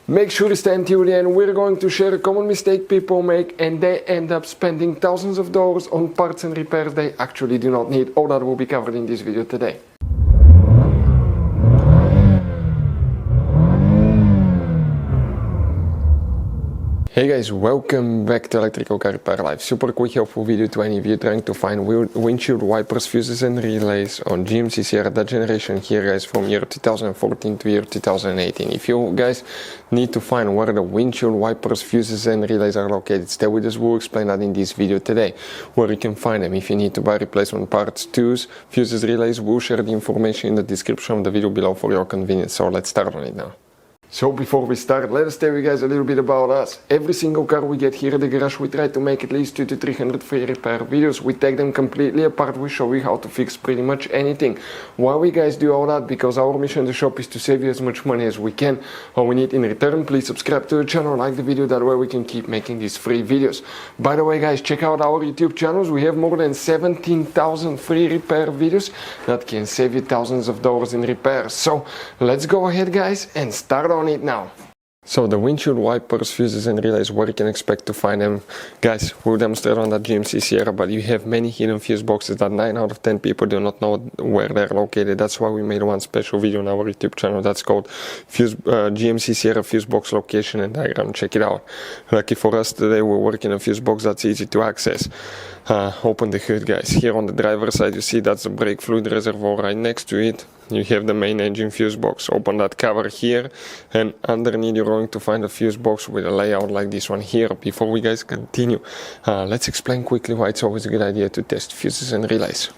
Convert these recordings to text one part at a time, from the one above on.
Make sure to stay until the end. We're going to share a common mistake people make and they end up spending thousands of dollars on parts and repairs they actually do not need. All that will be covered in this video today. Hey guys, welcome back to Electrical Car Repair Live. Super quick helpful video to any of you trying to find windshield wipers, fuses and relays on GMC Sierra, that generation here guys, from year 2014 to year 2018. If you guys need to find where the windshield wipers, fuses and relays are located, stay with us, we'll explain that in this video today, where you can find them. If you need to buy replacement parts, tools, fuses, relays, we'll share the information in the description of the video below for your convenience. So let's start on it now. So before we start, let us tell you guys a little bit about us. Every single car we get here at the garage, we try to make at least 200 to 300 free repair videos. We take them completely apart, we show you how to fix pretty much anything. Why we guys do all that? Because our mission in the shop is to save you as much money as we can. All we need in return, please subscribe to the channel, like the video, that way we can keep making these free videos. By the way guys, check out our YouTube channels. We have more than 17,000 free repair videos that can save you thousands of dollars in repairs. So let's go ahead guys and start on it now. So the windshield wipers, fuses and relays, where you can expect to find them, guys, we'll demonstrate on that GMC Sierra, but you have many hidden fuse boxes that 9 out of 10 people do not know where they're located. That's why we made one special video on our YouTube channel that's called GMC Sierra fuse box location and diagram. Check it out. Lucky for us today we're working a fuse box that's easy to access. Open the hood guys. Here on the driver's side you see that's the brake fluid reservoir. Right next to it you have the main engine fuse box. Open that cover here and underneath you're going to find a fuse box with a layout like this one here. Before we guys continue, let's explain quickly why it's always a good idea to test fuses and relays.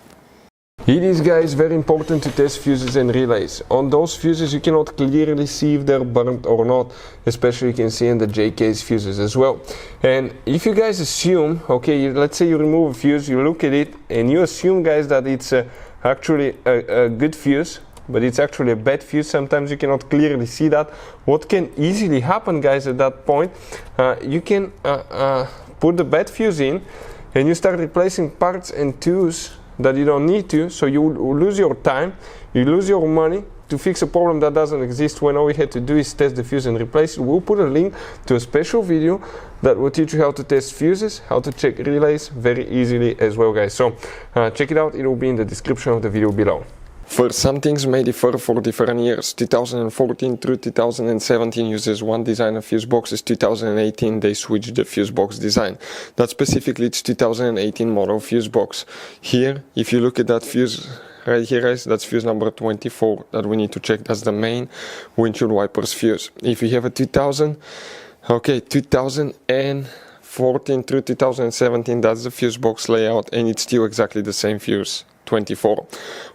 It is guys very important to test fuses and relays. On those fuses you cannot clearly see if they're burnt or not, especially you can see in the J-case fuses as well. And if you guys assume, okay, let's say you remove a fuse, you look at it and you assume guys that it's actually a good fuse, but it's actually a bad fuse. Sometimes you cannot clearly see that. What can easily happen guys at that point, you can put the bad fuse in and you start replacing parts and tools that you don't need to, so you lose your time, you lose your money to fix a problem that doesn't exist, when all we had to do is test the fuse and replace it. We'll put a link to a special video that will teach you how to test fuses, how to check relays very easily as well guys. So check it out, it will be in the description of the video below. First, some things may differ for different years. 2014 through 2017 uses one design of fuse boxes. 2018 they switched the fuse box design. That specifically it's 2018 model fuse box. Here, if you look at that fuse right here guys, that's fuse number 24 that we need to check. That's the main windshield wipers fuse. If you have a 2014 through 2017, that's the fuse box layout and it's still exactly the same fuse. 24.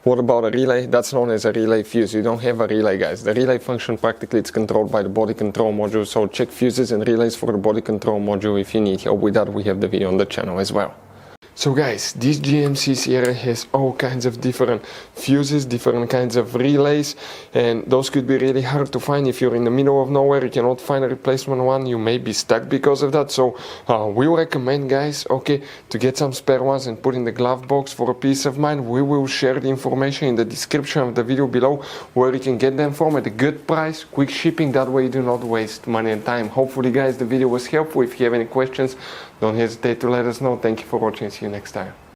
What about a relay? That's known as a relay fuse. You don't have a relay guys. The relay function practically it's controlled by the body control module, so check fuses and relays for the body control module if you need help with that. We have the video on the channel as well. So guys, this GMC Sierra has all kinds of different fuses, different kinds of relays, and those could be really hard to find. If you're in the middle of nowhere, you cannot find a replacement one, you may be stuck because of that. So we recommend guys, okay, to get some spare ones and put in the glove box for a peace of mind. We will share the information in the description of the video below where you can get them from at a good price, quick shipping, that way you do not waste money and time. Hopefully guys the video was helpful. If you have any questions, don't hesitate to let us know. Thank you for watching, see you next time.